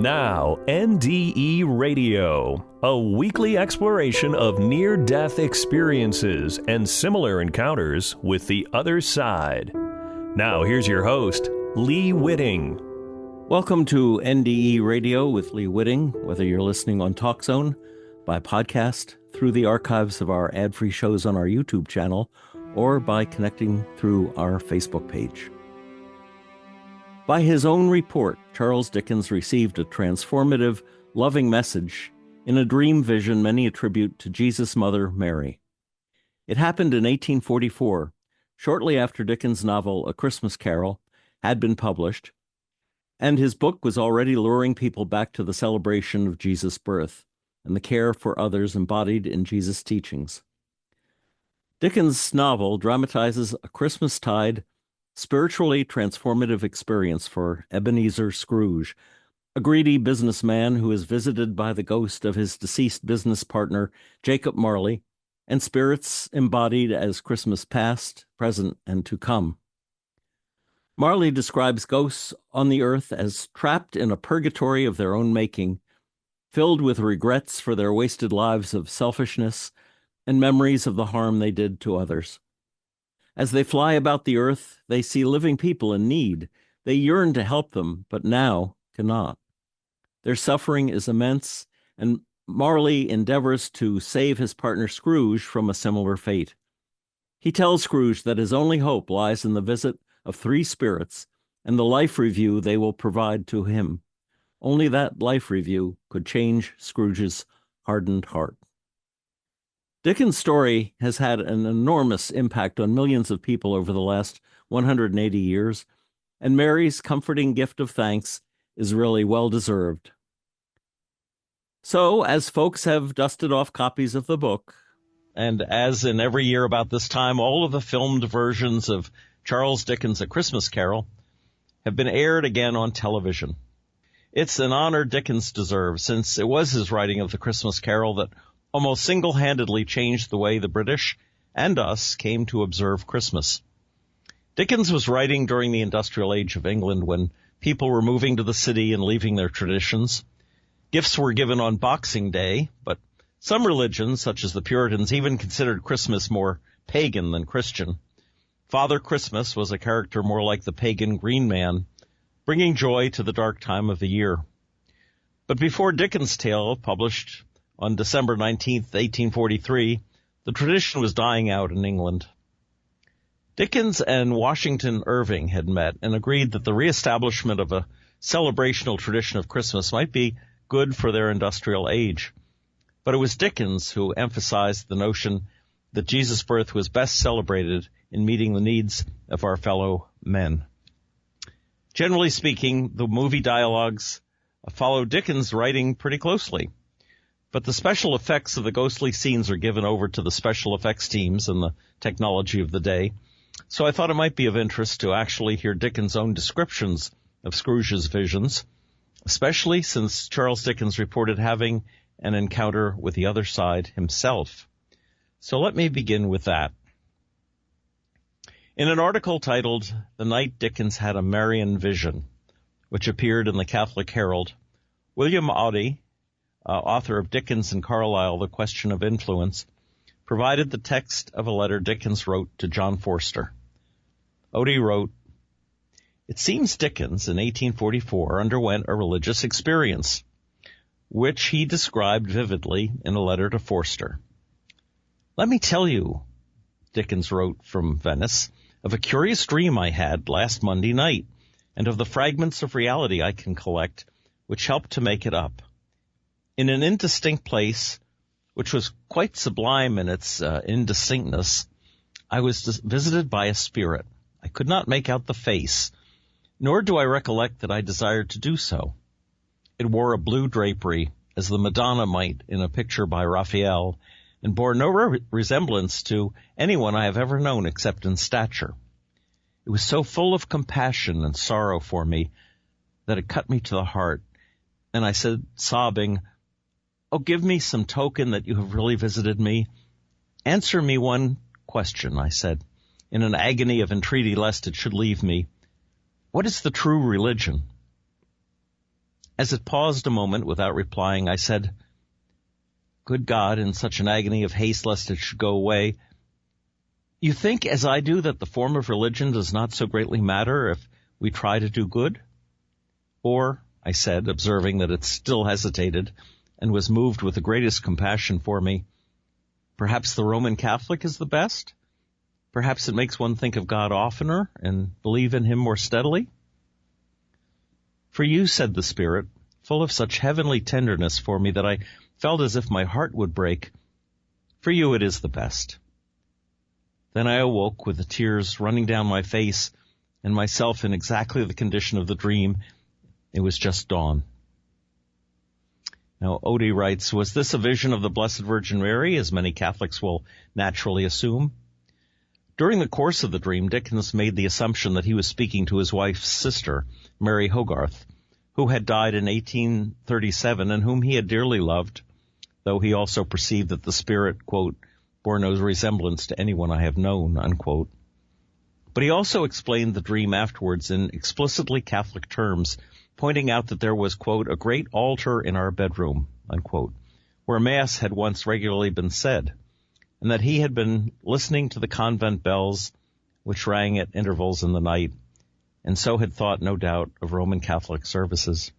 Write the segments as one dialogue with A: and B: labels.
A: Now, NDE Radio, a weekly exploration of near-death experiences and similar encounters with the other side. Now, here's your host, Lee Witting.
B: Welcome to NDE Radio with Lee Witting, whether you're listening on TalkZone, by podcast, through the archives of our ad-free shows on our YouTube channel, or by connecting through our Facebook page. By his own report, Charles Dickens received a transformative, loving message in a dream vision many attribute to Jesus' mother, Mary. It happened in 1844, shortly after Dickens' novel A Christmas Carol had been published, and his book was already luring people back to the celebration of Jesus' birth and the care for others embodied in Jesus' teachings. Dickens' novel dramatizes a Christmastide, spiritually transformative experience for Ebenezer Scrooge, a greedy businessman who is visited by the ghost of his deceased business partner, Jacob Marley, and spirits embodied as Christmas past, present, and to come. Marley describes ghosts on the earth as trapped in a purgatory of their own making, filled with regrets for their wasted lives of selfishness and memories of the harm they did to others. As they fly about the earth, they see living people in need. They yearn to help them, but now cannot. Their suffering is immense, and Marley endeavors to save his partner Scrooge from a similar fate. He tells Scrooge that his only hope lies in the visit of three spirits and the life review they will provide to him. Only that life review could change Scrooge's hardened heart. Dickens' story has had an enormous impact on millions of people over the last 180 years, and Mary's comforting gift of thanks is really well-deserved. So, as folks have dusted off copies of the book, and as in every year about this time, all of the filmed versions of Charles Dickens' A Christmas Carol have been aired again on television. It's an honor Dickens deserves, since it was his writing of The Christmas Carol that almost single-handedly changed the way the British and us came to observe Christmas. Dickens was writing during the industrial age of England when people were moving to the city and leaving their traditions. Gifts were given on Boxing Day, but some religions, such as the Puritans, even considered Christmas more pagan than Christian. Father Christmas was a character more like the pagan Green Man, bringing joy to the dark time of the year. But before Dickens' tale, published on December 19th, 1843, the tradition was dying out in England. Dickens and Washington Irving had met and agreed that the reestablishment of a celebrational tradition of Christmas might be good for their industrial age. But it was Dickens who emphasized the notion that Jesus' birth was best celebrated in meeting the needs of our fellow men. Generally speaking, the movie dialogues follow Dickens' writing pretty closely. But the special effects of the ghostly scenes are given over to the special effects teams and the technology of the day. So I thought it might be of interest to actually hear Dickens' own descriptions of Scrooge's visions, especially since Charles Dickens reported having an encounter with the other side himself. So let me begin with that. In an article titled "The Night Dickens Had a Marian Vision," which appeared in the Catholic Herald, William Oddy, author of Dickens and Carlyle, The Question of Influence, provided the text of a letter Dickens wrote to John Forster. Oddy wrote, "It seems Dickens in 1844 underwent a religious experience, which he described vividly in a letter to Forster. Let me tell you," Dickens wrote from Venice, "of a curious dream I had last Monday night, and of the fragments of reality I can collect, which helped to make it up. In an indistinct place, which was quite sublime in its indistinctness, I was visited by a spirit. I could not make out the face, nor do I recollect that I desired to do so. It wore a blue drapery, as the Madonna might in a picture by Raphael, and bore no resemblance to anyone I have ever known except in stature. It was so full of compassion and sorrow for me that it cut me to the heart, and I said, sobbing, 'Oh, give me some token that you have really visited me. Answer me one question,' I said, in an agony of entreaty lest it should leave me. 'What is the true religion?' As it paused a moment without replying, I said, "Good God," in such an agony of haste lest it should go away, "you think, as I do, that the form of religion does not so greatly matter if we try to do good?" Or, I said, observing that it still hesitated and was moved with the greatest compassion for me, "Perhaps the Roman Catholic is the best? Perhaps it makes one think of God oftener and believe in him more steadily?" "For you," said the Spirit, full of such heavenly tenderness for me that I felt as if my heart would break, "for you it is the best." Then I awoke with the tears running down my face and myself in exactly the condition of the dream. It was just dawn. Now, Odie writes, was this a vision of the Blessed Virgin Mary, as many Catholics will naturally assume? During the course of the dream, Dickens made the assumption that he was speaking to his wife's sister, Mary Hogarth, who had died in 1837 and whom he had dearly loved, though he also perceived that the spirit, quote, "bore no resemblance to anyone I have known," unquote. But he also explained the dream afterwards in explicitly Catholic terms, pointing out that there was, quote, "a great altar in our bedroom," unquote, where Mass had once regularly been said, and that he had been listening to the convent bells, which rang at intervals in the night, and so had thought, no doubt, of Roman Catholic services.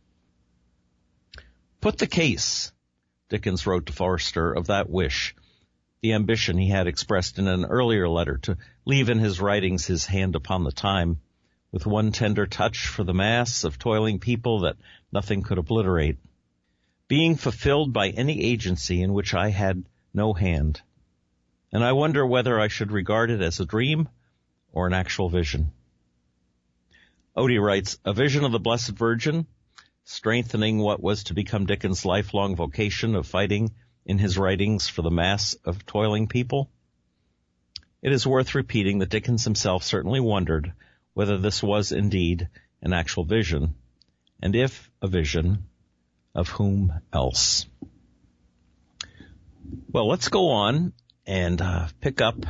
B: "Put the case," Dickens wrote to Forster, "of that wish," the ambition he had expressed in an earlier letter to leave in his writings his hand upon the time, with one tender touch for the mass of toiling people that nothing could obliterate, being fulfilled by any agency in which I had no hand. And I wonder whether I should regard it as a dream or an actual vision. Odie writes, a vision of the Blessed Virgin, strengthening what was to become Dickens' lifelong vocation of fighting in his writings for the mass of toiling people. It is worth repeating that Dickens himself certainly wondered whether this was indeed an actual vision, and if a vision, of whom else. Well, let's go on and pick up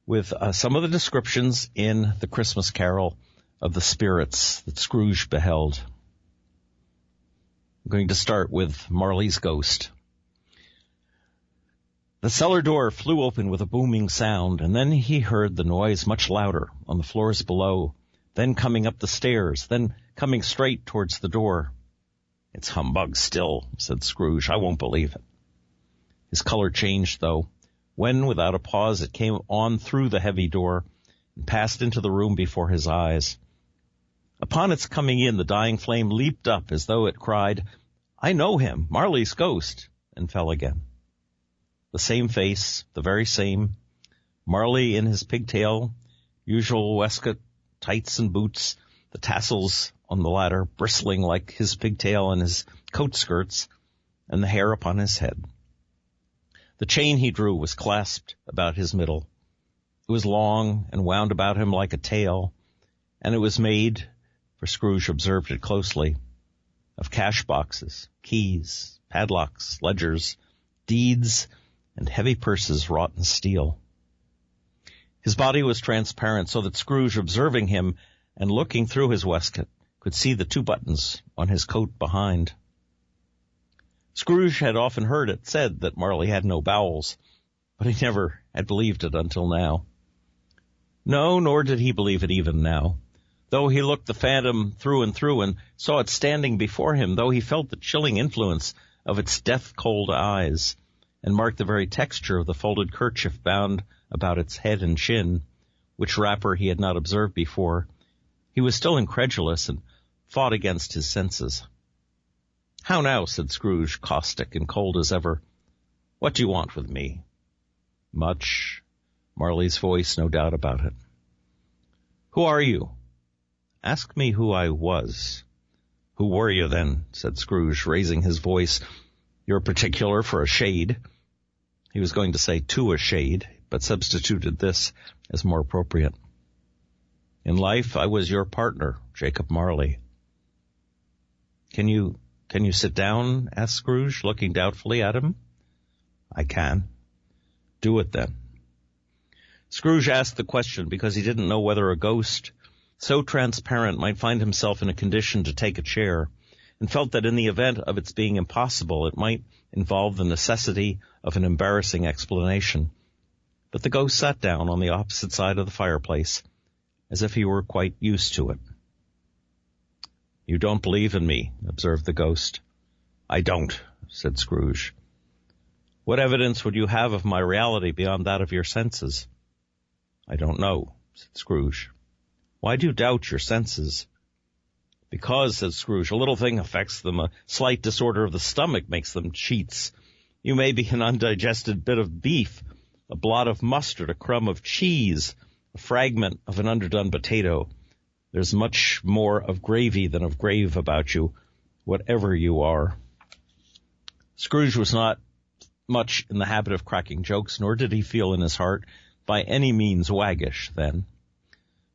B: with some of the descriptions in the Christmas Carol of the spirits that Scrooge beheld. I'm going to start with Marley's ghost. The cellar door flew open with a booming sound, and then he heard the noise much louder on the floors below, then coming up the stairs, then coming straight towards the door. "It's humbug still," said Scrooge. "I won't believe it." His color changed, though, when, without a pause, it came on through the heavy door and passed into the room before his eyes. Upon its coming in, the dying flame leaped up as though it cried, "I know him, Marley's ghost," and fell again. The same face, the very same, Marley in his pigtail, usual waistcoat, tights and boots, the tassels on the latter bristling like his pigtail and his coat skirts, and the hair upon his head. The chain he drew was clasped about his middle. It was long and wound about him like a tail, and it was made, for Scrooge observed it closely, of cash boxes, keys, padlocks, ledgers, deeds, and heavy purses wrought in steel. His body was transparent, so that Scrooge, observing him and looking through his waistcoat, could see the 2 buttons on his coat behind. Scrooge had often heard it said that Marley had no bowels, but he never had believed it until now. No, nor did he believe it even now, though he looked the phantom through and through and saw it standing before him, though he felt the chilling influence of its death-cold eyes, and marked the very texture of the folded kerchief bound about its head and chin, which wrapper he had not observed before. He was still incredulous and fought against his senses. "How now?" said Scrooge, caustic and cold as ever. "What do you want with me?" "Much." Marley's voice, no doubt about it. "Who are you?" "Ask me who I was." "Who were you then?" said Scrooge, raising his voice. "You're particular for a shade." He was going to say to a shade, but substituted this as more appropriate. "In life, I was your partner, Jacob Marley." Can you sit down?" asked Scrooge, looking doubtfully at him. "I can." "Do it, then." Scrooge asked the question because he didn't know whether a ghost so transparent might find himself in a condition to take a chair, and felt that in the event of its being impossible, it might involve the necessity of an embarrassing explanation. But the ghost sat down on the opposite side of the fireplace, as if he were quite used to it. "You don't believe in me," observed the ghost. "I don't," said Scrooge. "What evidence would you have of my reality beyond that of your senses?" "I don't know," said Scrooge. "Why do you doubt your senses?" "Because," said Scrooge, "a little thing affects them. A slight disorder of the stomach makes them cheats. You may be an undigested bit of beef, a blot of mustard, a crumb of cheese, a fragment of an underdone potato. There's much more of gravy than of grave about you, whatever you are." Scrooge was not much in the habit of cracking jokes, nor did he feel in his heart by any means waggish then.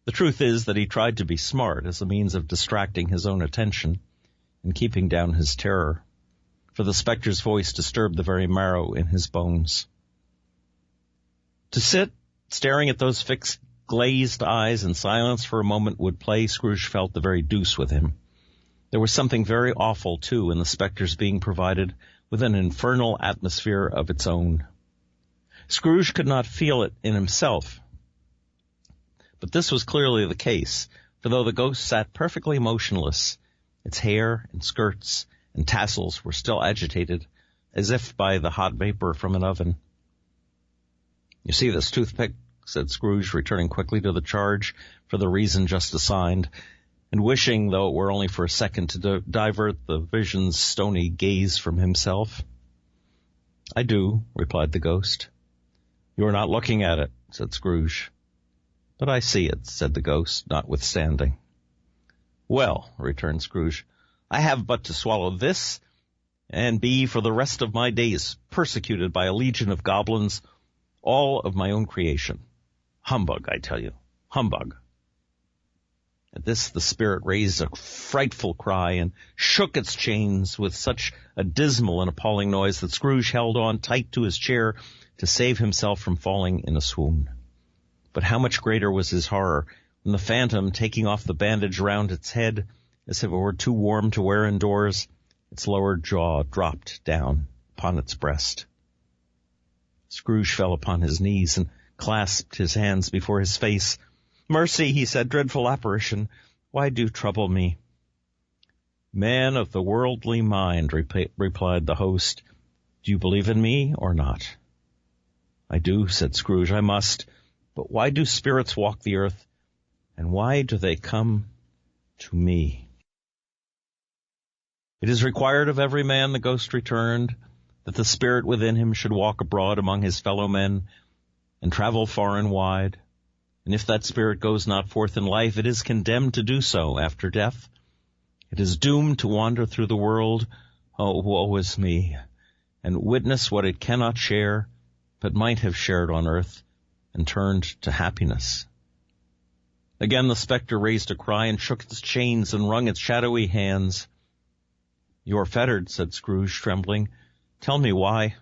B: The truth is that he tried to be smart as a means of distracting his own attention and keeping down his terror, for the spectre's voice disturbed the very marrow in his bones. To sit staring at those fixed, glazed eyes in silence for a moment would play Scrooge felt the very deuce with him. There was something very awful, too, in the spectre's being provided with an infernal atmosphere of its own. Scrooge could not feel it in himself, but this was clearly the case, for though the ghost sat perfectly motionless, its hair and skirts and tassels were still agitated, as if by the hot vapor from an oven. "You see this toothpick?" said Scrooge, returning quickly to the charge for the reason just assigned, and wishing, though it were only for a second, to divert the vision's stony gaze from himself. "I do," replied the ghost. "You are not looking at it," said Scrooge. "But I see it," said the ghost, notwithstanding. "Well," returned Scrooge, "I have but to swallow this, and be for the rest of my days persecuted by a legion of goblins, all of my own creation. Humbug, I tell you, humbug." At this the spirit raised a frightful cry and shook its chains with such a dismal and appalling noise that Scrooge held on tight to his chair to save himself from falling in a swoon. But how much greater was his horror when the phantom, taking off the bandage round its head, as if it were too warm to wear indoors, its lower jaw dropped down upon its breast. Scrooge fell upon his knees and clasped his hands before his face. "Mercy," he said, "dreadful apparition, why do you trouble me?" "Man of the worldly mind," replied the host, "do you believe in me or not?" "I do," said Scrooge, "I must. But why do spirits walk the earth, and why do they come to me?" "It is required of every man," the ghost returned, "that the spirit within him should walk abroad among his fellow men and travel far and wide. And if that spirit goes not forth in life, it is condemned to do so after death. It is doomed to wander through the world, oh, woe is me, and witness what it cannot share, but might have shared on earth, and turned to happiness." Again the spectre raised a cry and shook its chains and wrung its shadowy hands. "You are fettered," said Scrooge, trembling. "Tell me why."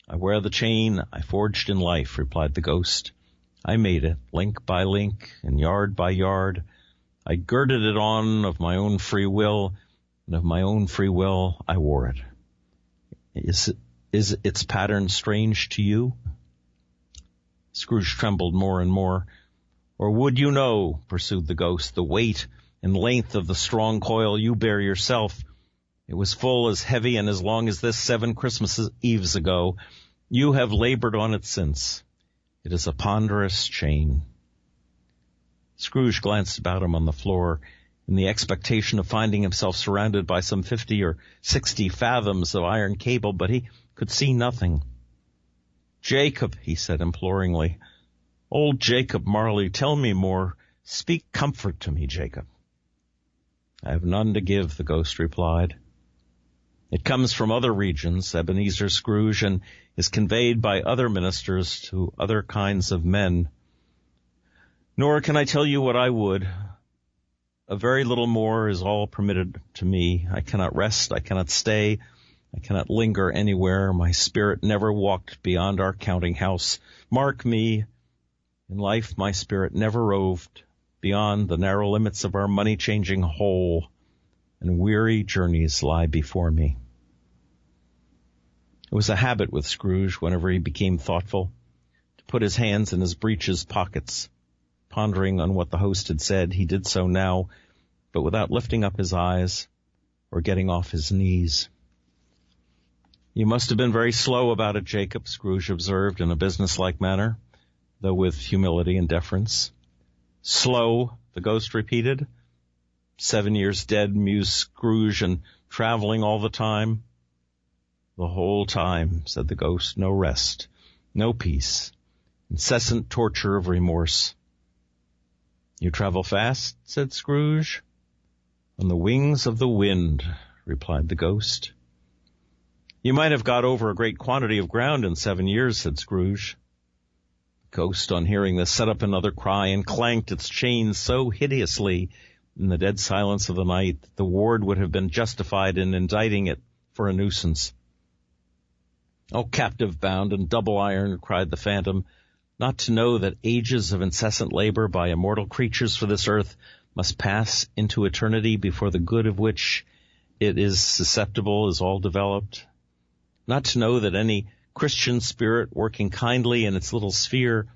B: "I wear the chain I forged in life," replied the ghost. "I made it, link by link and yard by yard. I girded it on of my own free will, and of my own free will I wore it. Is its pattern strange to you?" Scrooge trembled more and more. "Or would you know," pursued the ghost, "the weight and length of the strong coil you bear yourself? It was full as heavy and as long as this 7 Christmas Eves ago. You have labored on it since. It is a ponderous chain." Scrooge glanced about him on the floor in the expectation of finding himself surrounded by some 50 or 60 fathoms of iron cable, but he could see nothing. "Jacob," he said imploringly, "old Jacob Marley, tell me more. Speak comfort to me, Jacob." "I have none to give," the ghost replied. "It comes from other regions, Ebenezer Scrooge, and is conveyed by other ministers to other kinds of men. Nor can I tell you what I would. A very little more is all permitted to me. I cannot rest, I cannot stay, I cannot linger anywhere. My spirit never walked beyond our counting-house. Mark me, in life my spirit never roved beyond the narrow limits of our money-changing hole, and weary journeys lie before me. It was a habit with Scrooge, whenever he became thoughtful, to put his hands in his breeches pockets. Pondering on what the host had said, he did so now, but without lifting up his eyes or getting off his knees. "You must have been very slow about it, Jacob," Scrooge observed in a businesslike manner, though with humility and deference. "Slow," the ghost repeated. 7 years dead, mused Scrooge, and traveling all the time. "The whole time," said the ghost. "No rest, no peace, incessant torture of remorse." "You travel fast," said Scrooge. "On the wings of the wind," replied the ghost. "You might have got over a great quantity of ground in 7 years," said Scrooge. The ghost, on hearing this, set up another cry and clanked its chains so hideously in the dead silence of the night that the ward would have been justified in indicting it for a nuisance. "O captive bound and double iron," cried the phantom, "not to know that ages of incessant labor by immortal creatures for this earth must pass into eternity before the good of which it is susceptible is all developed. Not to know that any Christian spirit working kindly in its little sphere,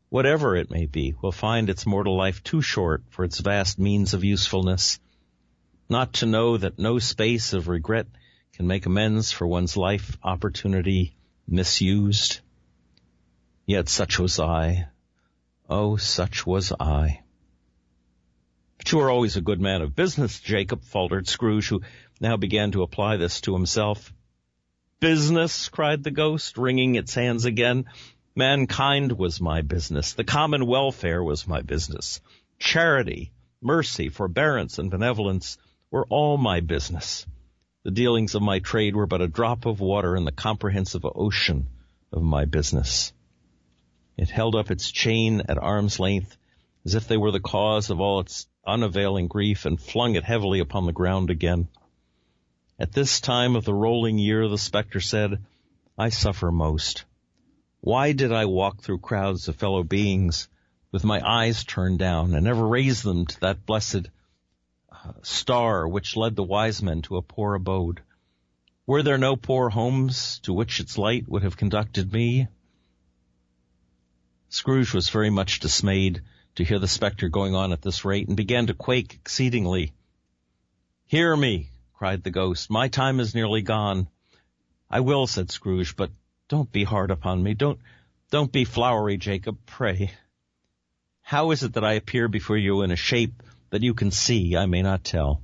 B: whatever it may be, will find its mortal life too short for its vast means of usefulness. Not to know that no space of regret can make amends for one's life opportunity misused. Yet such was I. Oh, such was I." "But you are always a good man of business, Jacob," faltered Scrooge, who now began to apply this to himself. "Business?" cried the ghost, wringing its hands again. "Mankind was my business. The common welfare was my business. Charity, mercy, forbearance, and benevolence were all my business. The dealings of my trade were but a drop of water in the comprehensive ocean of my business." It held up its chain at arm's length, as if they were the cause of all its unavailing grief, and flung it heavily upon the ground again. "At this time of the rolling year," the spectre said, "I suffer most. Why did I walk through crowds of fellow beings with my eyes turned down, and never raise them to that blessed star which led the wise men to a poor abode? Were there no poor homes to which its light would have conducted me?" Scrooge was very much dismayed to hear the spectre going on at this rate, and began to quake exceedingly. "Hear me," cried the ghost. "My time is nearly gone." "I will," said Scrooge, "but don't be hard upon me. Don't be flowery, Jacob, pray. How is it that I appear before you in a shape that you can see, I may not tell?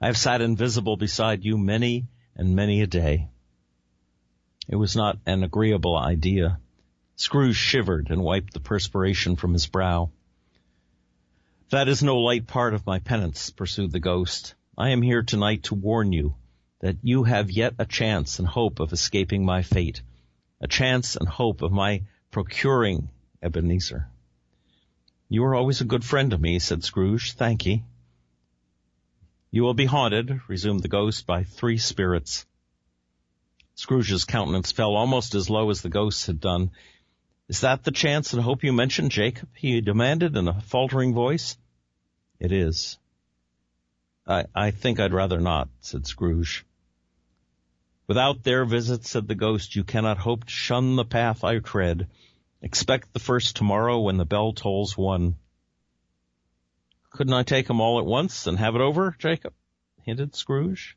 B: I have sat invisible beside you many and many a day." It was not an agreeable idea. Scrooge shivered and wiped the perspiration from his brow. "That is no light part of my penance," pursued the ghost. "I am here tonight to warn you that you have yet a chance and hope of escaping my fate, a chance and hope of my procuring Ebenezer." "You are always a good friend to me," said Scrooge. "Thank ye." "You will be haunted," resumed the ghost, "by 3 spirits. Scrooge's countenance fell almost as low as the ghost's had done. "Is that the chance and hope you mentioned, Jacob?" he demanded in a faltering voice. "It is." I think I'd rather not," said Scrooge. "Without their visits," said the ghost, "you cannot hope to shun the path I tread. Expect the first tomorrow when the bell tolls 1. "Couldn't I take 'em all at once and have it over, Jacob?" hinted Scrooge.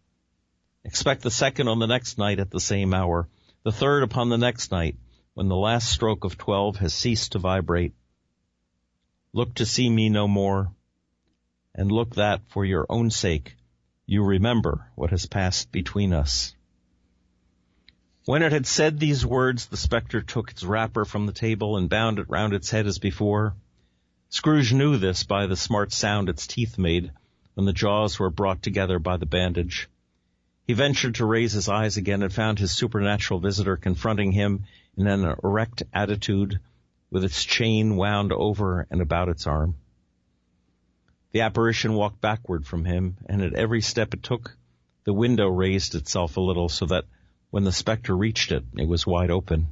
B: "Expect the second on the next night at the same hour, the third upon the next night, when the last stroke of 12 has ceased to vibrate. Look to see me no more, and look that, for your own sake, you remember what has passed between us." When it had said these words, the spectre took its wrapper from the table and bound it round its head as before. Scrooge knew this by the smart sound its teeth made when the jaws were brought together by the bandage. He ventured to raise his eyes again and found his supernatural visitor confronting him in an erect attitude, with its chain wound over and about its arm. The apparition walked backward from him, and at every step it took, the window raised itself a little, so that when the spectre reached it, it was wide open.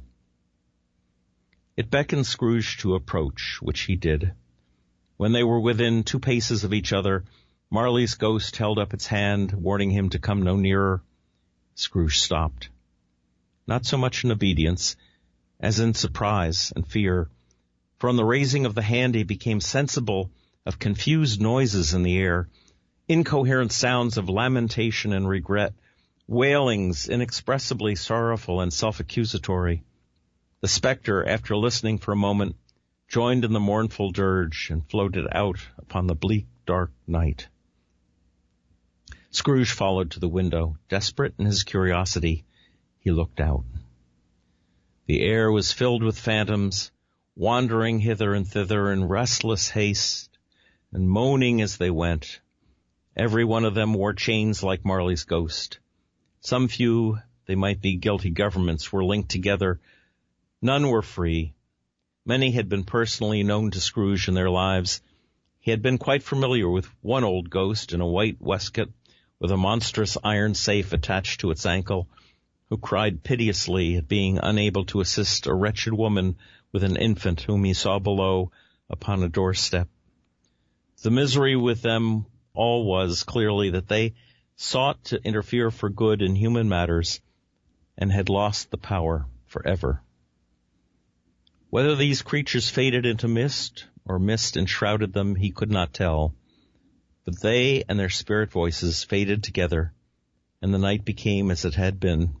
B: It beckoned Scrooge to approach, which he did. When they were within 2 paces of each other, Marley's ghost held up its hand, warning him to come no nearer. Scrooge stopped. Not so much in obedience as in surprise and fear, for on the raising of the hand he became sensible of confused noises in the air, incoherent sounds of lamentation and regret, wailings inexpressibly sorrowful and self-accusatory. The spectre, after listening for a moment, joined in the mournful dirge and floated out upon the bleak, dark night. Scrooge followed to the window. Desperate in his curiosity, he looked out. The air was filled with phantoms, wandering hither and thither in restless haste, and moaning as they went. Every one of them wore chains like Marley's ghost. Some few, they might be guilty governments, were linked together. None were free. Many had been personally known to Scrooge in their lives. He had been quite familiar with one old ghost in a white waistcoat with a monstrous iron safe attached to its ankle, who cried piteously at being unable to assist a wretched woman with an infant whom he saw below upon a doorstep. The misery with them all was, clearly, that they sought to interfere for good in human matters and had lost the power forever. Whether these creatures faded into mist or mist enshrouded them, he could not tell. But they and their spirit voices faded together, and the night became as it had been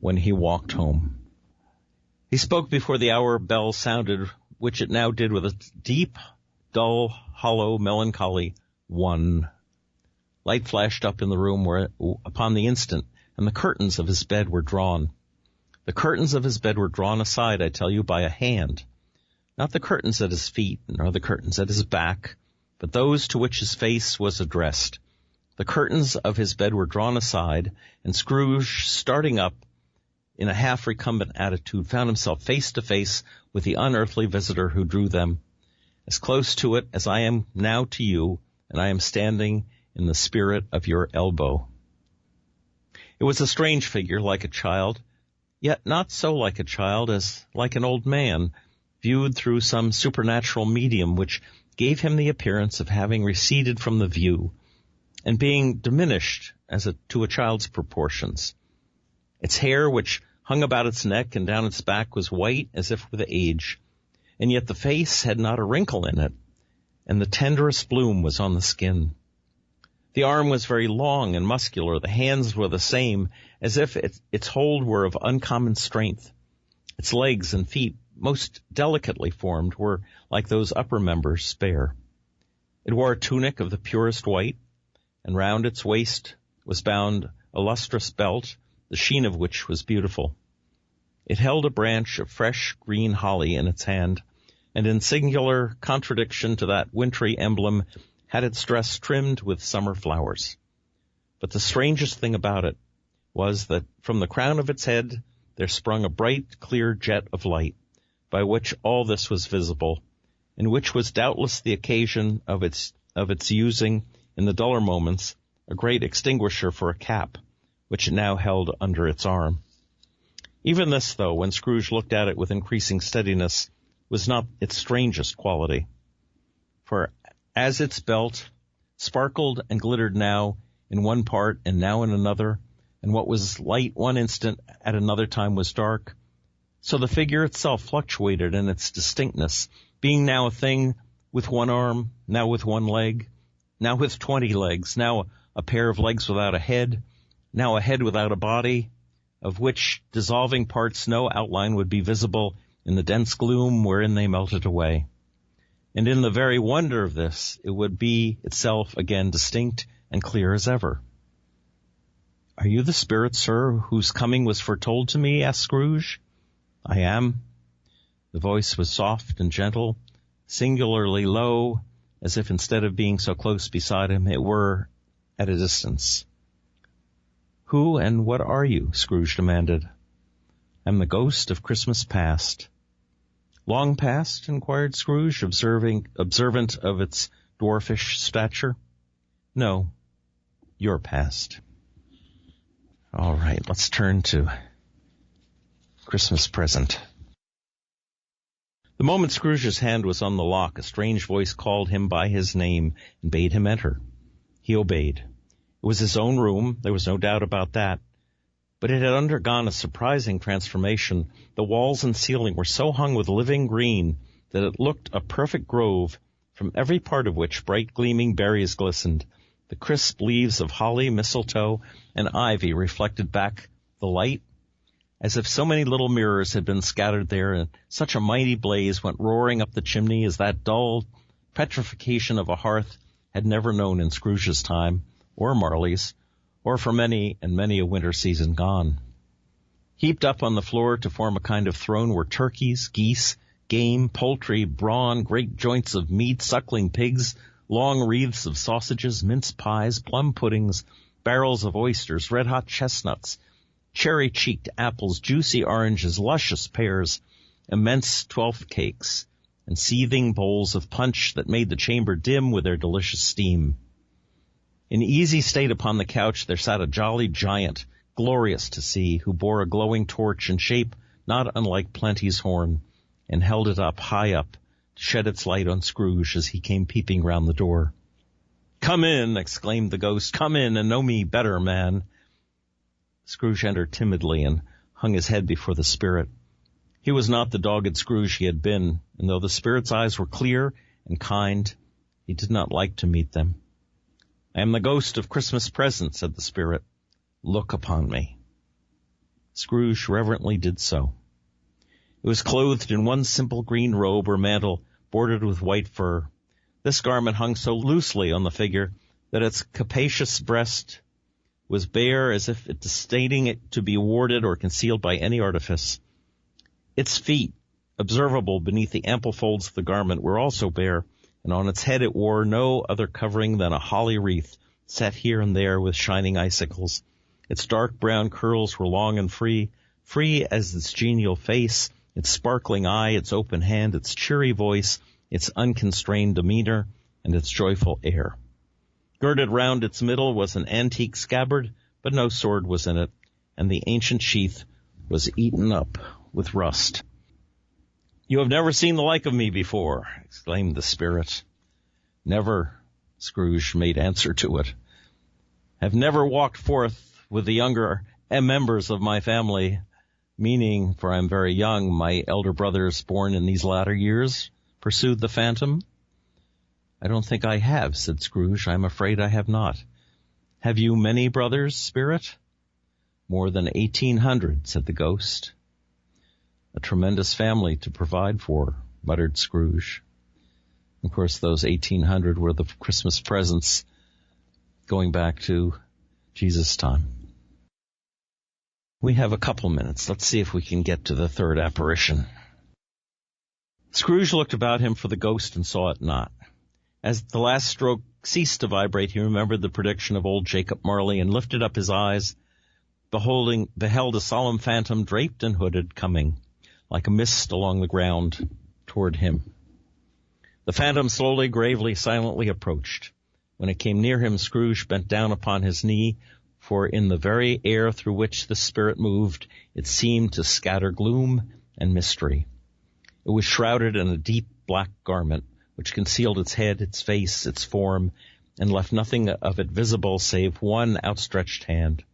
B: when he walked home. He spoke before the hour bell sounded, which it now did with a deep, dull, hollow, melancholy 1. Light flashed up in the room where, upon the instant, and the curtains of his bed were drawn. The curtains of his bed were drawn aside, I tell you, by a hand. Not the curtains at his feet, nor the curtains at his back, but those to which his face was addressed. The curtains of his bed were drawn aside, and Scrooge, starting up in a half-recumbent attitude, found himself face to face with the unearthly visitor who drew them. As close to it as I am now to you, and I am standing in the spirit of your elbow. It was a strange figure, like a child, yet not so like a child as like an old man, viewed through some supernatural medium which gave him the appearance of having receded from the view and being diminished to a child's proportions. Its hair, which hung about its neck and down its back, was white as if with age, and yet the face had not a wrinkle in it, and the tenderest bloom was on the skin. The arm was very long and muscular. The hands were the same, as if its hold were of uncommon strength. Its legs and feet, most delicately formed, were, like those upper members, spare. It wore a tunic of the purest white, and round its waist was bound a lustrous belt, the sheen of which was beautiful. It held a branch of fresh green holly in its hand, and in singular contradiction to that wintry emblem, had its dress trimmed with summer flowers. But the strangest thing about it was that from the crown of its head there sprung a bright, clear jet of light, by which all this was visible, and which was doubtless the occasion of its using, in the duller moments, a great extinguisher for a cap, which it now held under its arm. Even this, though, when Scrooge looked at it with increasing steadiness, was not its strangest quality. For as its belt sparkled and glittered now in one part and now in another, and what was light one instant at another time was dark, so the figure itself fluctuated in its distinctness, being now a thing with one arm, now with one leg, now with 20 legs, now a pair of legs without a head, now a head without a body, of which dissolving parts no outline would be visible in the dense gloom wherein they melted away. And in the very wonder of this, it would be itself again distinct and clear as ever. "Are you the spirit, sir, whose coming was foretold to me?" asked Scrooge. "I am." The voice was soft and gentle, singularly low, as if instead of being so close beside him, it were at a distance. "Who and what are you?" Scrooge demanded. "I'm the ghost of Christmas past." "Long past?" inquired Scrooge, observant of its dwarfish stature. "No, your past." All right, let's turn to Christmas present. The moment Scrooge's hand was on the lock, a strange voice called him by his name and bade him enter. He obeyed. It was his own room, there was no doubt about that. But it had undergone a surprising transformation. The walls and ceiling were so hung with living green that it looked a perfect grove, from every part of which bright gleaming berries glistened. The crisp leaves of holly, mistletoe, and ivy reflected back the light, as if so many little mirrors had been scattered there, and such a mighty blaze went roaring up the chimney as that dull petrification of a hearth had never known in Scrooge's time, or Marley's, or for many and many a winter season gone. Heaped up on the floor to form a kind of throne were turkeys, geese, game, poultry, brawn, great joints of meat, suckling pigs, long wreaths of sausages, mince pies, plum puddings, barrels of oysters, red-hot chestnuts, cherry-cheeked apples, juicy oranges, luscious pears, immense twelfth cakes, and seething bowls of punch that made the chamber dim with their delicious steam. In easy state upon the couch there sat a jolly giant, glorious to see, who bore a glowing torch in shape not unlike Plenty's horn, and held it up, high up, to shed its light on Scrooge as he came peeping round the door. "Come in," exclaimed the ghost. "Come in and know me better, man." Scrooge entered timidly and hung his head before the spirit. He was not the dogged Scrooge he had been, and though the spirit's eyes were clear and kind, he did not like to meet them. "I am the ghost of Christmas present," said the spirit. "Look upon me." Scrooge reverently did so. It was clothed in one simple green robe or mantle bordered with white fur. This garment hung so loosely on the figure that its capacious breast was bare, as if it disdaining it to be warded or concealed by any artifice. Its feet, observable beneath the ample folds of the garment, were also bare, and on its head it wore no other covering than a holly wreath, set here and there with shining icicles. Its dark brown curls were long and free as its genial face, its sparkling eye, its open hand, its cheery voice, its unconstrained demeanor, and its joyful air. Girded round its middle was an antique scabbard, but no sword was in it, and the ancient sheath was eaten up with rust. "You have never seen the like of me before," exclaimed the spirit. "Never," Scrooge made answer to it. "Have never walked forth with the younger members of my family, meaning, for I am very young, my elder brothers born in these latter years," pursued the phantom. "I don't think I have," said Scrooge. "I am afraid I have not." "Have you many brothers, spirit?" "More than 1,800, said the ghost. "A tremendous family to provide for," muttered Scrooge. Of course, those 1,800 were the Christmas presents going back to Jesus' time. We have a couple minutes. Let's see if we can get to the third apparition. Scrooge looked about him for the ghost and saw it not. As the last stroke ceased to vibrate, he remembered the prediction of old Jacob Marley and lifted up his eyes, beheld a solemn phantom draped and hooded coming, like a mist along the ground, toward him. The phantom slowly, gravely, silently approached. When it came near him, Scrooge bent down upon his knee, for in the very air through which the spirit moved, it seemed to scatter gloom and mystery. It was shrouded in a deep black garment, which concealed its head, its face, its form, and left nothing of it visible save one outstretched hand.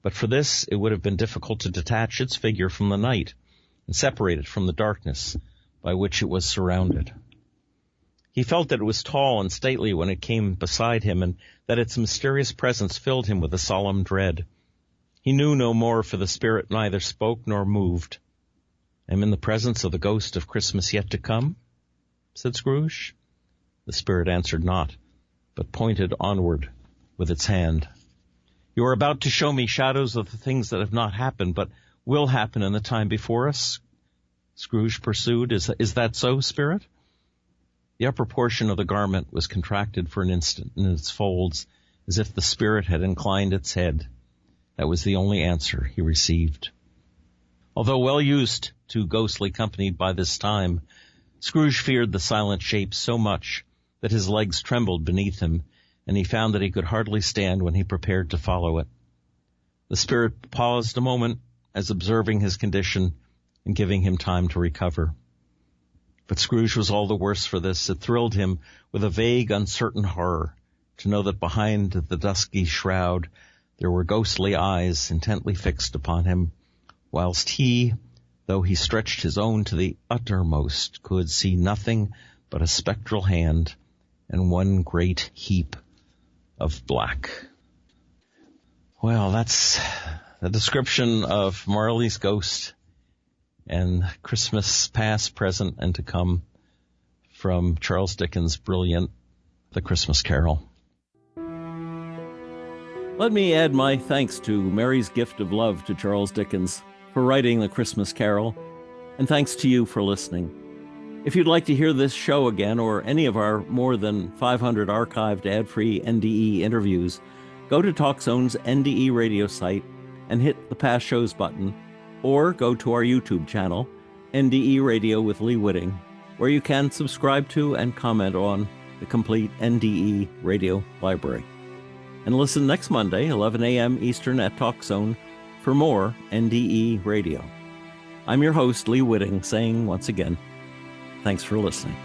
B: But for this, it would have been difficult to detach its figure from the night and separate it from the darkness by which it was surrounded. He felt that it was tall and stately when it came beside him, and that its mysterious presence filled him with a solemn dread. He knew no more, for the spirit neither spoke nor moved. "I am in the presence of the ghost of Christmas yet to come?" said Scrooge. The spirit answered not, but pointed onward with its hand. "You are about to show me shadows of the things that have not happened, but will happen in the time before us?" Scrooge pursued. Is that so, spirit?" The upper portion of the garment was contracted for an instant in its folds, as if the spirit had inclined its head. That was the only answer he received. Although well used to ghostly company by this time, Scrooge feared the silent shape so much that his legs trembled beneath him, and he found that he could hardly stand when he prepared to follow it. The spirit paused a moment, as observing his condition and giving him time to recover. But Scrooge was all the worse for this. It thrilled him with a vague, uncertain horror to know that behind the dusky shroud there were ghostly eyes intently fixed upon him, whilst he, though he stretched his own to the uttermost, could see nothing but a spectral hand and one great heap of black. Well, that's the description of Marley's ghost and Christmas past, present, and to come from Charles Dickens' brilliant The Christmas Carol. Let me add my thanks to Mary's gift of love to Charles Dickens for writing The Christmas Carol, and thanks to you for listening. If you'd like to hear this show again or any of our more than 500 archived ad-free NDE interviews, go to TalkZone's NDE Radio site and hit the Past Shows button, or go to our YouTube channel, NDE Radio with Lee Witting, where you can subscribe to and comment on the complete NDE Radio library. And listen next Monday, 11 a.m. Eastern at TalkZone for more NDE Radio. I'm your host, Lee Witting, saying once again, thanks for listening.